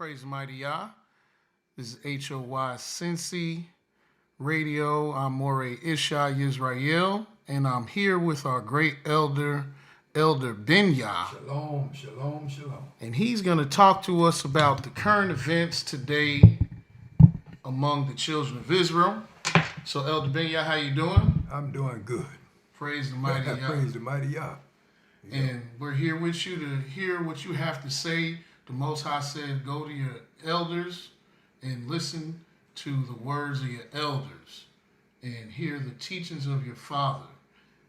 Praise the mighty Yah. This is HOY Cincy Radio. I'm Morey Ishai Yisrael, and I'm here with our great elder, Elder BenYAH. Shalom, shalom, shalom. And he's going to talk to us about the current events today among the children of Israel. So, Elder BenYAH, how you doing? I'm doing good. Praise the mighty Yah. Praise the mighty Yah. And we're here with you to hear what you have to say. The Most High said, go to your elders and listen to the words of your elders and hear the teachings of your father.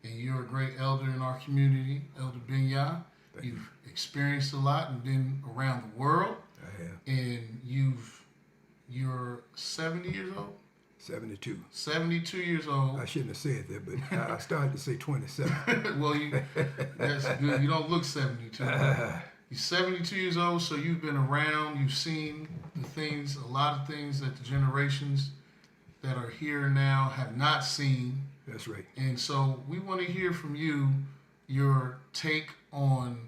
And you're a great elder in our community, Elder BenYAH. You've experienced a lot and been around the world. I have. And you're 70 years old? 72. 72 years old. I shouldn't have said that, but I started to say 27. Well, that's good. You don't look 72. You're 72 years old, so you've been around. You've seen the things, a lot of things that the generations that are here now have not seen. That's right. And so we want to hear from you your take on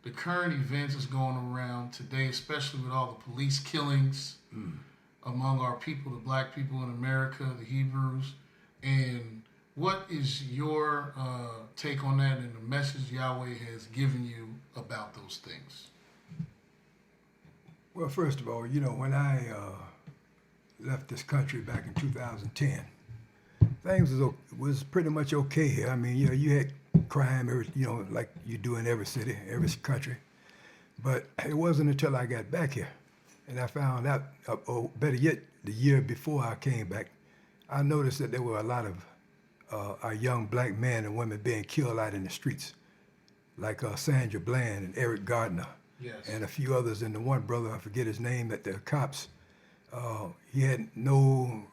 the current events that's going around today, especially with all the police killings among our people, the black people in America, the Hebrews. And what is your take on that and the message Yahweh has given you about those things? Well, first of all, when I left this country back in 2010, things was pretty much okay here. I mean, you had crime, like you do in every city, every country. But it wasn't until I got back here and I found out, or better yet, the year before I came back, I noticed that there were a lot of our young black men and women being killed out in the streets, like Sandra Bland and Eric Gardner, Yes. and a few others. And the one brother, I forget his name, that the cops, he had no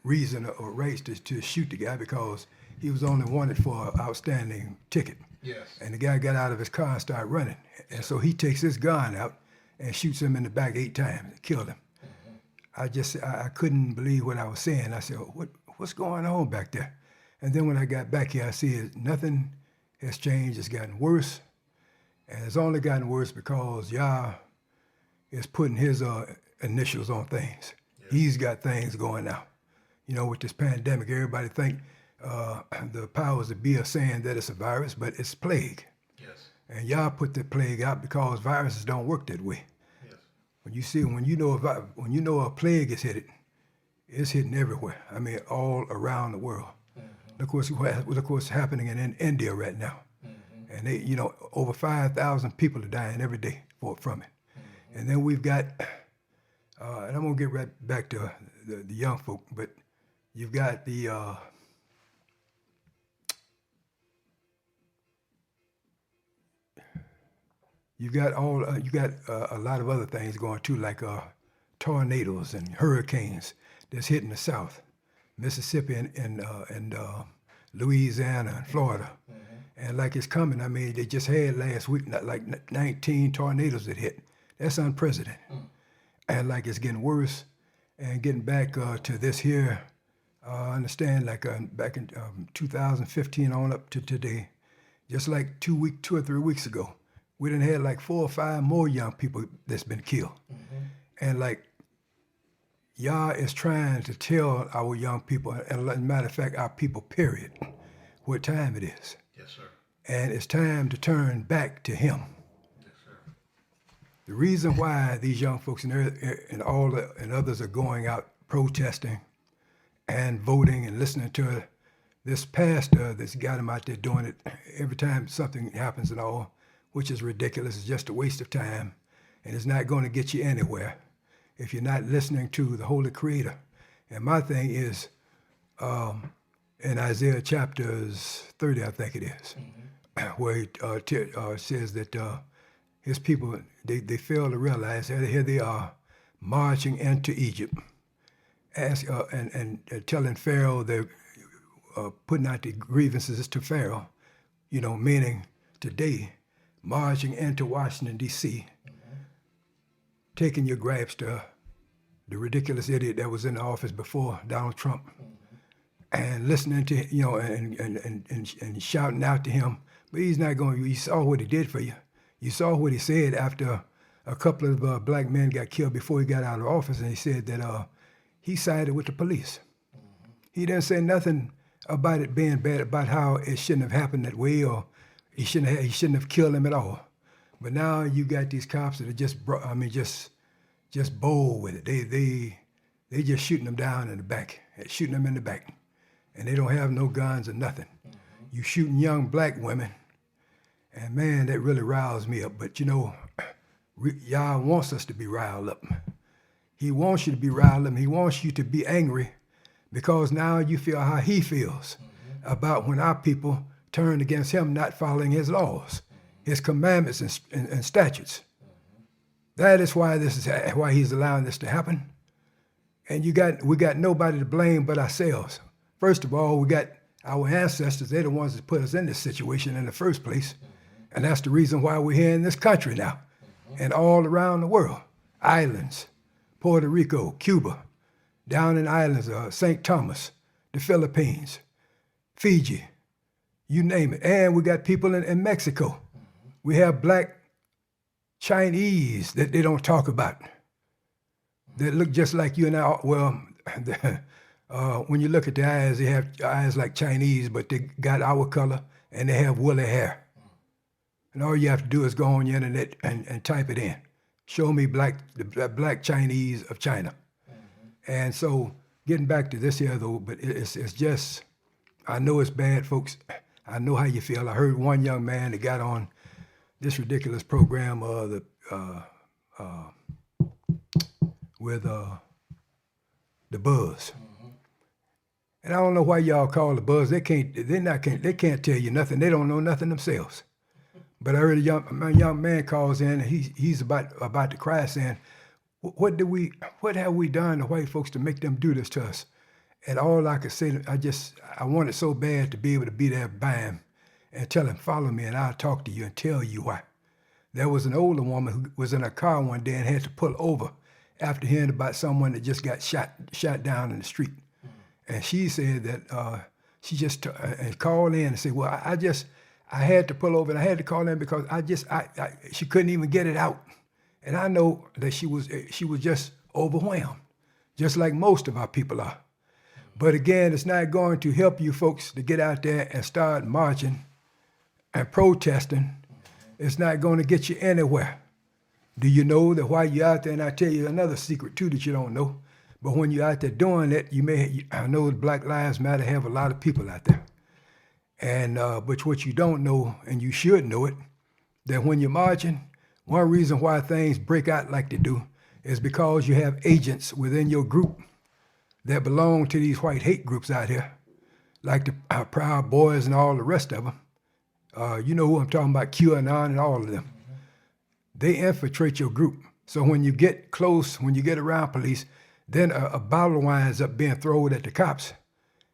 reason or race to shoot the guy because he was only wanted for an outstanding ticket. Yes. And the guy got out of his car and started running. And so he takes his gun out and shoots him in the back 8 times and killed him. I couldn't believe what I was seeing. I said, what's going on back there? And then when I got back here, I see nothing has changed. It's gotten worse. And it's only gotten worse because Yah is putting his initials on things. Yes. He's got things going now. With this pandemic, everybody think the powers that be are saying that it's a virus, but it's plague. Yes. And Yah put the plague out because viruses don't work that way. Yes. When you know a plague is hitting, it's hitting everywhere. I mean, all around the world. And of course, happening in India right now. And they, over 5,000 people are dying every day from it. And then we've got, and I'm gonna get right back to the young folk, but you've got you got a lot of other things going too, like tornadoes and hurricanes that's hitting the South, Mississippi and Louisiana and Florida. And like it's coming, I mean, they just had last week, like 19 tornadoes that hit. That's unprecedented. And like it's getting worse. And getting back to this here, I understand like back in 2015 on up to today, just like 2 or 3 weeks ago, we done had like 4 or 5 more young people that's been killed. And like Yah is trying to tell our young people, and as a matter of fact, our people, period, what time it is. Yes, sir. And it's time to turn back to him. Yes, sir. The reason why these young folks and others are going out protesting and voting and listening to this pastor that's got them out there doing it every time something happens and all, which is ridiculous. It's just a waste of time, and it's not going to get you anywhere if you're not listening to the Holy Creator. And my thing is, in Isaiah chapters 30, I think it is, where he says that his people, they fail to realize that here they are marching into Egypt, and telling Pharaoh they're putting out the grievances to Pharaoh, meaning today, marching into Washington, D.C., taking your gripes to the ridiculous idiot that was in the office before Donald Trump, and listening to, and shouting out to him. But he's not going, you saw what he did for you. You saw what he said after a couple of black men got killed before he got out of office, and he said that he sided with the police. He didn't say nothing about it being bad, about how it shouldn't have happened that way, or he shouldn't have killed him at all. But now you got these cops that are just bold with it. They just shooting them down in the back, shooting them in the back, and they don't have no guns or nothing. You shooting young black women, and man, that really riles me up. But you know, Yah wants us to be riled up. He wants you to be riled up. He wants you to be angry, because now you feel how he feels about when our people turn against him, not following his laws, his commandments and statutes. That is why why he's allowing this to happen. And we got nobody to blame but ourselves. First of all, we got our ancestors. They're the ones that put us in this situation in the first place. And that's the reason why we're here in this country now and all around the world. Islands, Puerto Rico, Cuba, down in islands, St. Thomas, the Philippines, Fiji, you name it. And we got people in Mexico. We have black Chinese that they don't talk about, that look just like you and I. Well, when you look at the eyes, they have eyes like Chinese, but they got our color and they have woolly hair. And all you have to do is go on the internet and type it in. Show me the black Chinese of China. And so getting back to this here though, but it's just, I know it's bad, folks. I know how you feel. I heard one young man that got on this ridiculous program with the Buzz. And I don't know why y'all call the Buzz. They can't tell you nothing. They don't know nothing themselves. But I heard a young man calls in, and he's about to cry, saying, what have we done to white folks to make them do this to us? And all I could say, I wanted so bad to be able to be there by him and tell him, follow me and I'll talk to you and tell you why. There was an older woman who was in a car one day and had to pull over after hearing about someone that just got shot down in the street. And she said that she just called in and said, well, I had to pull over and I had to call in because she couldn't even get it out. And I know that she was just overwhelmed, just like most of our people are. But again, it's not going to help you folks to get out there and start marching and protesting. It's not going to get you anywhere. Do you know that while you're out there, and I tell you another secret too that you don't know, but when you're out there doing it, I know Black Lives Matter have a lot of people out there. And but what you don't know, and you should know it, that when you're marching, one reason why things break out like they do is because you have agents within your group that belong to these white hate groups out here, like the Proud Boys and all the rest of them. You know who I'm talking about, QAnon and all of them. They infiltrate your group. So when you get close, when you get around police, then a bottle winds up being thrown at the cops.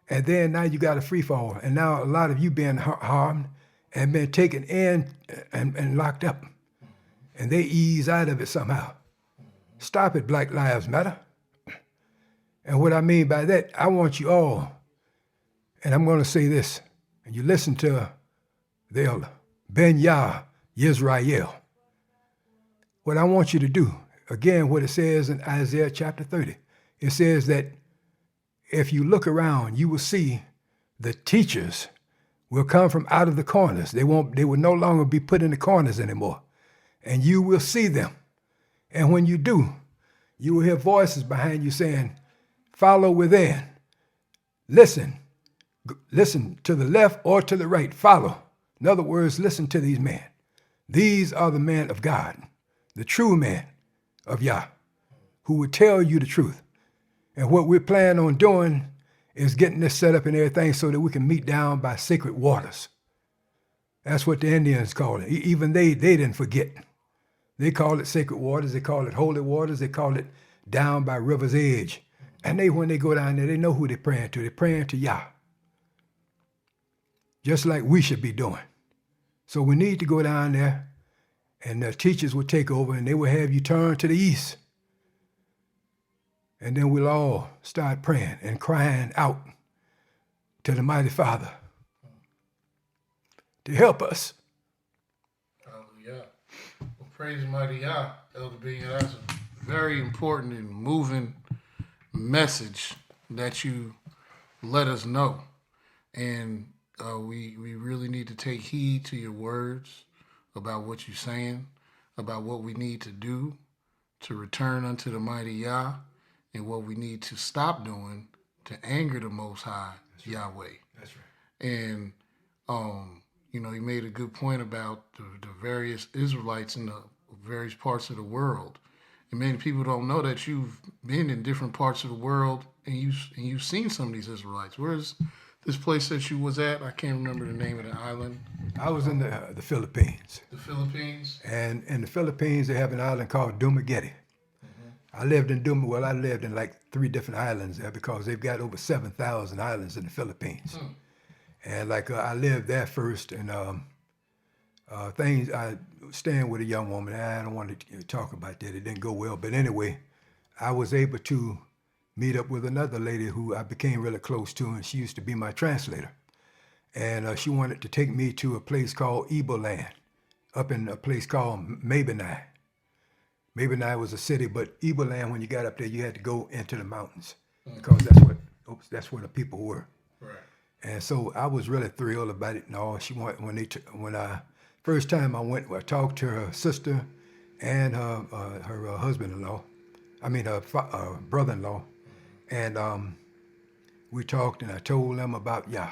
And then now you got a free fall. And now a lot of you being harmed and been taken in and locked up. And they ease out of it somehow. Stop it, Black Lives Matter. And what I mean by that, I want you all, and I'm going to say this, and you listen to the elder, BenYAH, Yisrael. What I want you to do, again, what it says in Isaiah chapter 30, it says that if you look around, you will see the teachers will come from out of the corners. They will no longer be put in the corners anymore. And you will see them. And when you do, you will hear voices behind you saying, follow within. Listen to the left or to the right. Follow. In other words, listen to these men. These are the men of God, the true men of Yah, who would tell you the truth. And what we're planning on doing is getting this set up and everything so that we can meet down by sacred waters. That's what the Indians call it. Even they didn't forget. They call it sacred waters. They call it holy waters. They call it down by river's edge. And when they go down there, they know who they're praying to. They're praying to Yah. Just like we should be doing. So we need to go down there, and the teachers will take over, and they will have you turn to the east. And then we'll all start praying and crying out to the mighty Father to help us. Hallelujah. Well, praise mighty Yah. Elder BenYAH, that's a very important and moving message that you let us know. And we really need to take heed to your words about what you're saying, about what we need to do to return unto the mighty Yah, and what we need to stop doing to anger the Most High Yahweh. That's right. And you know, he made a good point about the various Israelites in the various parts of the world. And many people don't know that you've been in different parts of the world and you've seen some of these Israelites. Where's this place that you was at? I can't remember the name of the island. I was in the Philippines. The Philippines? And in the Philippines, they have an island called Dumaguete. I lived in I lived in like 3 different islands there because they've got over 7,000 islands in the Philippines. And like I lived there first, and I was staying with a young woman. I don't want to talk about that. It didn't go well. But anyway, I was able to meet up with another lady who I became really close to, and she used to be my translator. And she wanted to take me to a place called Ibo Land, up in a place called BenYAH. BenYAH was a city, but Ibo Land, when you got up there, you had to go into the mountains because that's where the people were. Right. And so I was really thrilled about it and all. First time I went, I talked to her sister and her husband-in-law, her brother-in-law, and we talked, and I told them about Yah,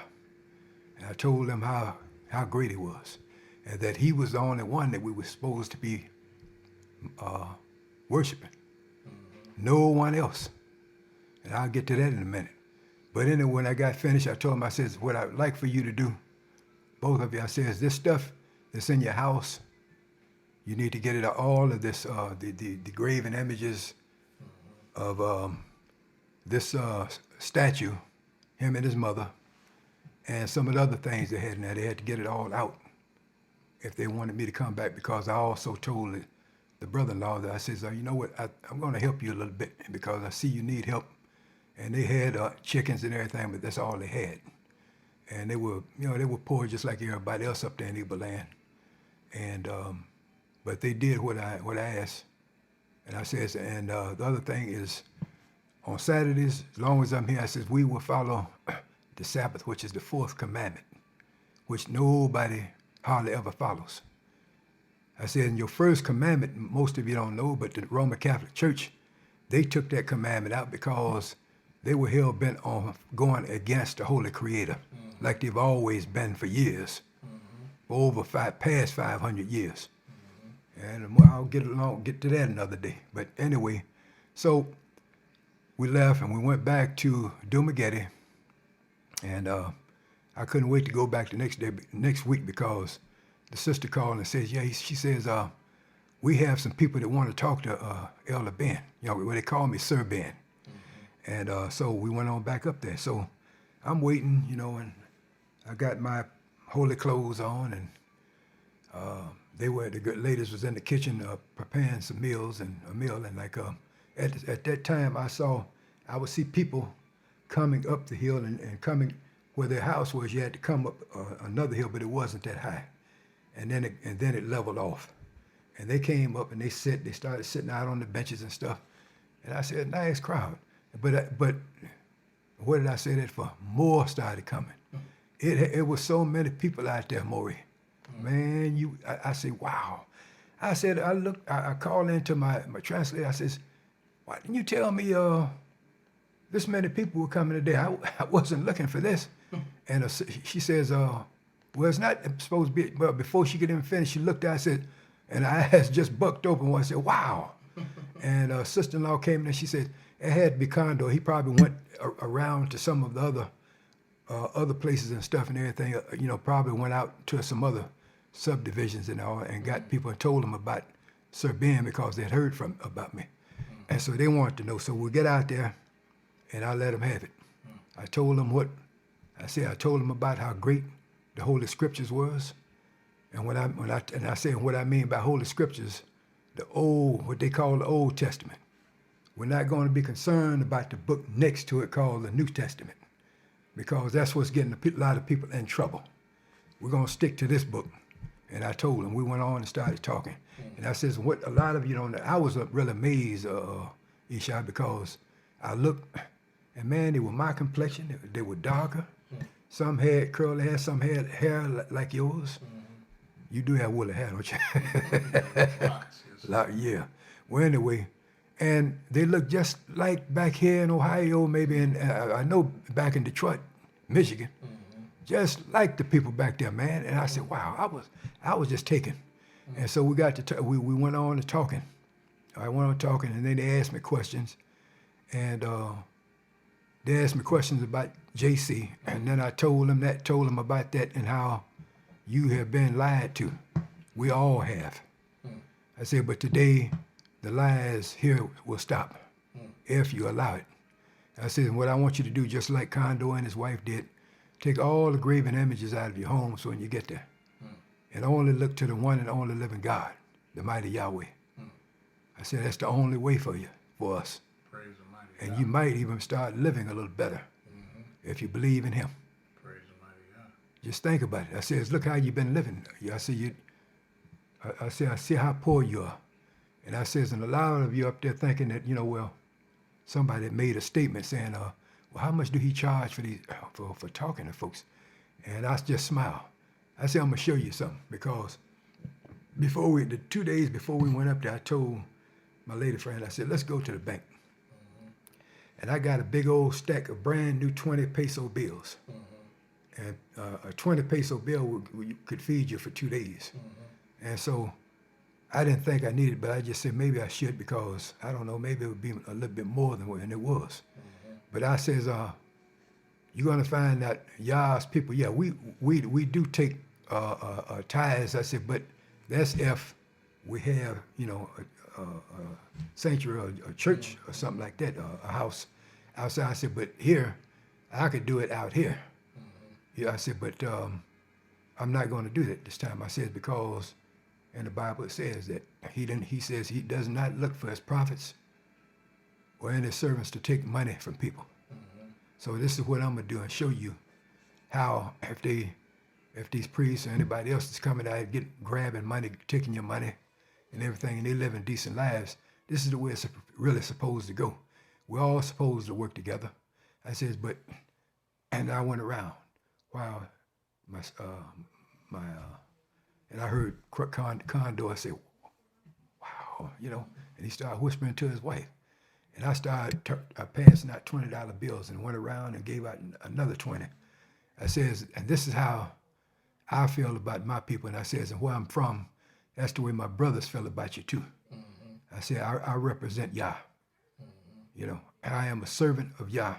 and I told them how great he was, and that he was the only one that we were supposed to be worshiping. No one else. And I'll get to that in a minute. But anyway, when I got finished, I told him, I said, what I'd like for you to do, both of you, I said, this stuff that's in your house, you need to get it, all of this, the graven images of this statue, him and his mother, and some of the other things they had in there. They had to get it all out if they wanted me to come back, because I also told the brother-in-law that I said, you know what, I'm going to help you a little bit because I see you need help. And they had chickens and everything, but that's all they had. And they were poor just like everybody else up there in Ibo Land. And but they did what I asked. And I says, and the other thing is, on Saturdays, as long as I'm here, I says we will follow the Sabbath, which is the 4th commandment, which nobody hardly ever follows. I said, in your first commandment, most of you don't know, but the Roman Catholic Church, they took that commandment out because they were hell-bent on going against the Holy Creator, like they've always been for years, for over past 500 years. And I'll get to that another day. But anyway, so we left and we went back to Dumaguete, and I couldn't wait to go back the next week because the sister called and says, she says, we have some people that want to talk to Elder Ben. They call me Sir Ben. And so we went on back up there. So I'm waiting, and I got my holy clothes on, and the good ladies was in the kitchen preparing some meals and a meal. And like at that time, I would see people coming up the hill and coming where their house was. You had to come up another hill, but it wasn't that high. And then it leveled off. And they came up and they started sitting out on the benches and stuff. And I said, nice crowd. But what did I say that for? More started coming. It was so many people out there, Maury. Man, I said, wow. I said, I called into my translator. I says, why didn't you tell me this many people were coming today? I wasn't looking for this. And she says, well, it's not supposed to be. Well, before she could even finish, she looked at, I said, and I had just bucked open. I said, wow. And sister-in-law came in and she said, it had to be condo. He probably went around to some of the other places and stuff and everything. Probably went out to some other subdivisions and all, and got people and told them about Sir Ben because they had heard about me, and so they wanted to know. So we get out there, and I let them have it. I told them I told them about how great the Holy Scriptures was, and I said what I mean by Holy Scriptures, what they call the Old Testament. We're not going to be concerned about the book next to it called the New Testament, because that's what's getting a lot of people in trouble. We're going to stick to this book. And I told him, we went on and started talking. And I says, what a lot of you don't know, I was really amazed, Ishai, because I looked, and man, they were my complexion. They were darker. Some had curly hair, some had hair like yours. You do have woolly hair, don't you? Yeah. Well, anyway, and they look just like back here in Ohio, maybe in, I know back in Detroit, Michigan, just like the people back there, man. And I said, wow, I was just taken. And so we got to, we went on to talking. I went on talking, and then they asked me questions. And they asked me questions about JC. And then I told them about that and how you have been lied to. We all have. I said, but today, the lies here will stop if you allow it. I said, what I want you to do, just like Condor and his wife did, take all the graven images out of your home so when you get there, and only look to the one and only living God, the mighty Yahweh. I said, that's the only way for you, for us. Praise the mighty And God. you might even start living a little better if you believe in him. Praise the mighty God. Just think about it. I said, look how you've been living. I said, I see how poor you are. And I says, and a lot of you up there thinking that, well, somebody made a statement saying, well, how much do he charge for these for talking to folks? And I just smiled. I said, I'm gonna show you something, because the 2 days before we went up there, I told my lady friend, I said, let's go to the bank. And I got a big old stack of brand new 20 peso bills. And a 20 peso bill could feed you for 2 days. And so I didn't think I needed it, but I just said maybe I should, because I don't know, maybe it would be a little bit more than what it was. But I says, you're gonna find that Yah's people, yeah, we do take tithes. I said, but that's if we have, a sanctuary or a church or something like that, a house outside. I said, but here, I could do it out here. Yeah, I said, but I'm not going to do that this time. I said, because in the Bible it says that he says he does not look for his prophets or any servants to take money from people. So this is what I'm going to do, and show you how if these priests or anybody else is coming out grabbing money, taking your money and everything, and they living decent lives, this is the way it's really supposed to go. We're all supposed to work together. I says, and I went around while and I heard Condor say, wow, and he started whispering to his wife. And I started passing out $20 bills and went around and gave out another 20. I says, and this is how I feel about my people. And I says, and where I'm from, that's the way my brothers feel about you too. I said, I represent Yah. I am a servant of Yah.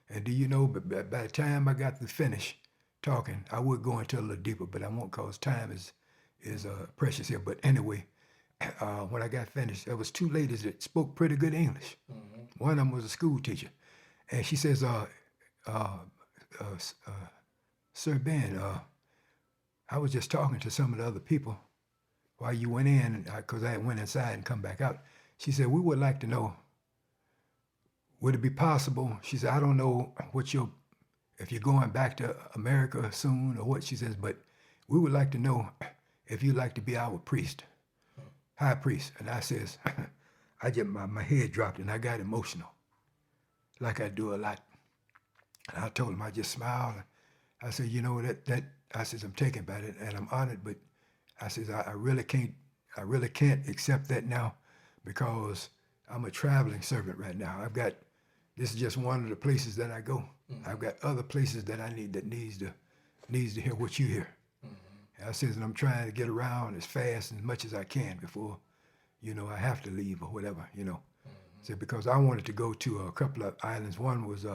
And do you know, but by the time I got to finish talking, I would go into a little deeper, but I won't, cause time is precious here. But anyway, when I got finished, there was 2 ladies that spoke pretty good English. One of them was a school teacher. And she says, Sir Ben, I was just talking to some of the other people while you went in, because I went inside and come back out. She said, we would like to know, would it be possible? She said, I don't know if you're going back to America soon or what. She says, but we would like to know if you'd like to be our priest, high priest. And I says, my head dropped and I got emotional, like I do a lot. And I told him, I just smiled. I said, that I says, I'm taken by it and I'm honored, but I says, I really can't accept that now, because I'm a traveling servant right now. This is just one of the places that I go. I've got other places that needs to hear what you hear. And I says, and I'm trying to get around as fast and as much as I can before, I have to leave or whatever, So because I wanted to go to a couple of islands. One was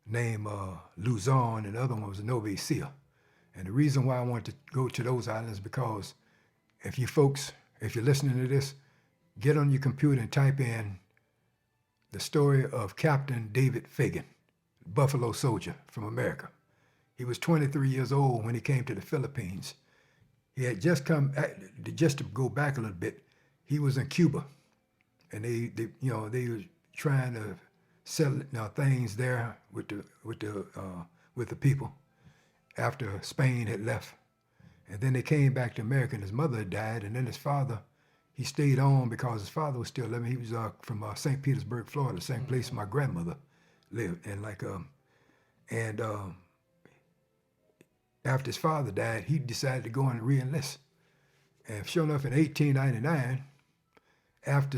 named Luzon, and the other one was Nova Ecija. And the reason why I wanted to go to those islands, because if you're listening to this, get on your computer and type in the story of Captain David Fagan, Buffalo soldier from America. He was 23 years old when he came to the Philippines. He had just just to go back a little bit, he was in Cuba, and they were trying to sell things there with the people after Spain had left. And then they came back to America, and his mother had died, and then his father, he stayed on because his father was still living. He was from St. Petersburg, Florida, the same place my grandmother lived. And after his father died, he decided to go and re-enlist. And sure enough, in 1899, after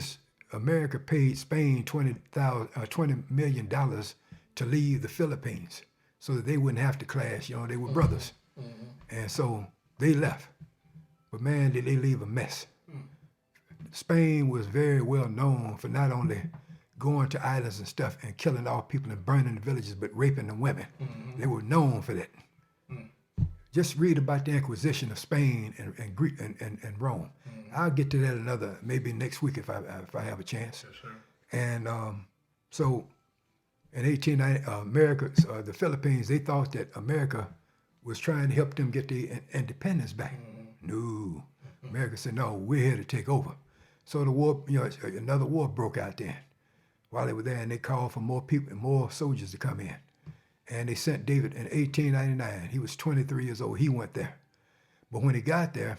America paid Spain $20 million to leave the Philippines so that they wouldn't have to clash. They were brothers. And so they left. But man, did they leave a mess. Spain was very well known for not only going to islands and stuff and killing all people and burning the villages, but raping the women. They were known for that. Just read about the Inquisition of Spain and Greek and Rome. I'll get to that maybe next week if I have a chance. Yes, sir. And so in 1890, the Philippines, they thought that America was trying to help them get their independence back. No, America said, no, we're here to take over. So the war, another war broke out then while they were there, and they called for more people and more soldiers to come in. And they sent David in 1899. He was 23 years old. He went there. But when he got there,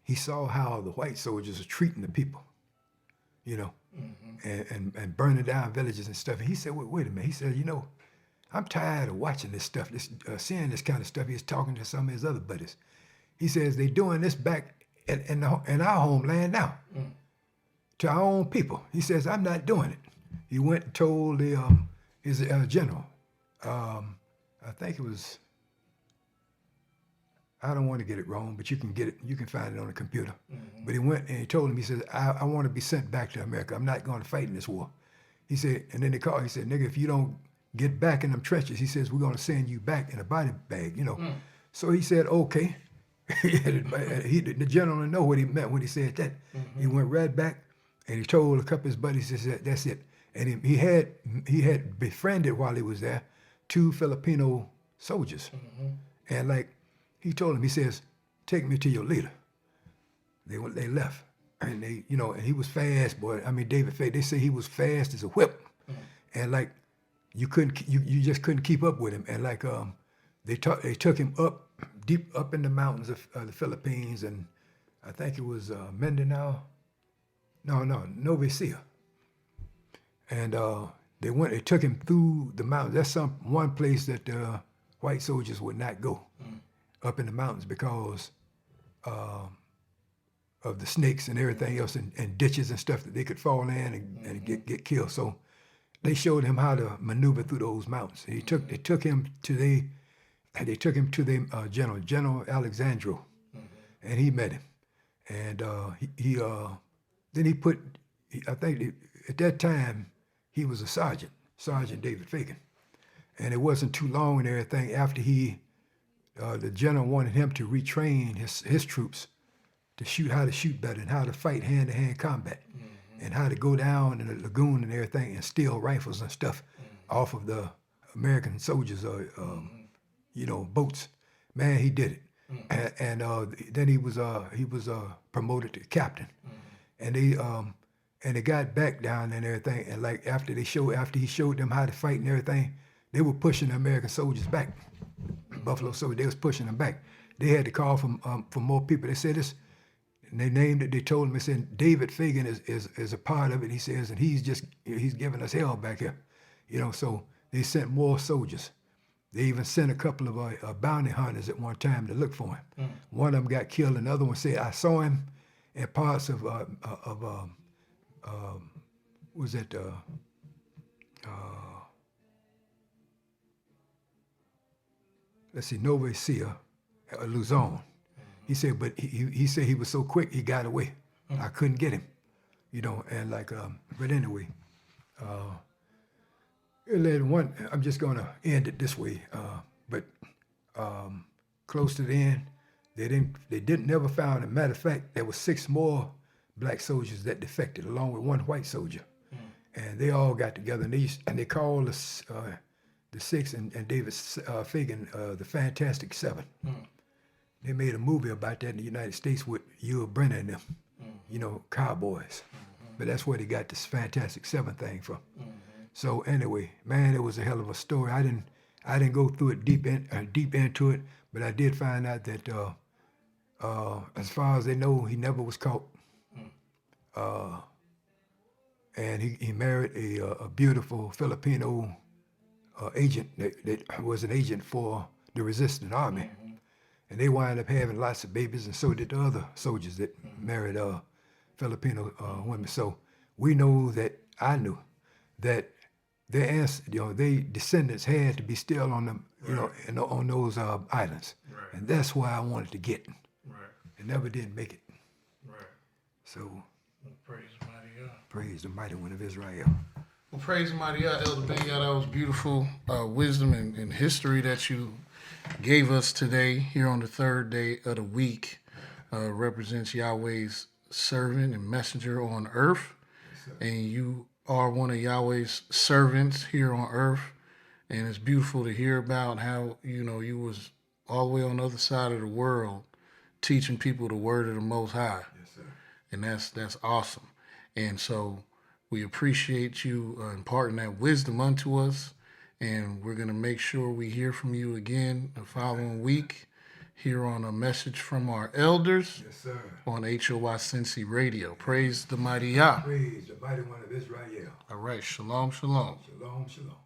he saw how the white soldiers were treating the people, and burning down villages and stuff. And he said, wait a minute. He said, I'm tired of watching this stuff, seeing this kind of stuff. He was talking to some of his other buddies. He says, they doing this back in our homeland now, to our own people. He says, I'm not doing it. He went and told his general, I think it was, I don't want to get it wrong, but you can get it, you can find it on the computer. But he went and he told him, he said, I want to be sent back to America. I'm not going to fight in this war. He said, and then they called, he said, nigga, if you don't get back in them trenches, he says, we're going to send you back in a body bag, So he said, okay. The general didn't know what he meant when he said that. He went right back and he told a couple of his buddies, he said, that's it. And he had befriended while he was there 2 Filipino soldiers. And he told him, he says, take me to your leader. They left. And and he was fast, boy. I mean, David Faye, they say he was fast as a whip. And you just couldn't keep up with him. And they took him deep up in the mountains of the Philippines, and I think it was Mindanao. No, Novisia. And they took him through the mountains. That's one place that white soldiers would not go, up in the mountains, because of the snakes and everything else, and ditches and stuff that they could fall in and get killed. So they showed him how to maneuver through those mountains. They took him to the General Alexandro, and he met him. And I think at that time, he was a sergeant, Sergeant David Fagan. And it wasn't too long and everything after the general wanted him to retrain his troops to how to shoot better and how to fight hand-to-hand combat, and how to go down in the lagoon and everything and steal rifles and stuff off of the American soldiers' boats. Man, he did it. And then he was promoted to captain. And they got back down and everything. And after he showed them how to fight and everything, they were pushing the American soldiers back. Buffalo soldiers, they was pushing them back. They had to call for more people. They said this, and they named it. They told him, they said, David Fagan is a part of it. He says, and he's giving us hell back here, So they sent more soldiers. They even sent a couple of bounty hunters at one time to look for him. One of them got killed. Another one said, I saw him in parts of Nova Ecija, Luzon. He said, but he said he was so quick he got away. I couldn't get him, and but anyway, I'm just gonna end it this way. But close to the end, they didn't never found. As a matter of fact, there were 6 more black soldiers that defected, along with 1 white soldier, and they all got together and they called the 6 and David Fagan the Fantastic 7. They made a movie about that in the United States with Yul Brynner and them, cowboys. But that's where they got this Fantastic 7 thing from. So anyway, man, it was a hell of a story. I didn't go through it deep into it, But I did find out that as far as they know, he never was caught. And he married a beautiful Filipino agent that was an agent for the resistant army. And they wind up having lots of babies, and so did the other soldiers that married Filipino women. So we know that I knew that their their descendants had to be still on them, on those islands, and that's why I wanted to get. And never did make it. So Praise the mighty God. Praise the mighty one of Israel. Well, praise the mighty God, Elder BenYAH. That was beautiful wisdom and history that you gave us today here on the third day of the week. Represents Yahweh's servant and messenger on earth. And you are one of Yahweh's servants here on earth. And it's beautiful to hear about how, you was all the way on the other side of the world teaching people the word of the Most High. Yes, sir. And that's awesome. And so we appreciate you imparting that wisdom unto us. And we're going to make sure we hear from you again the following week here on a message from our elders. Yes, sir. On HOY Cincy Radio. Praise the mighty Yah. Praise the mighty one of Israel. All right. Shalom, shalom. Shalom, shalom.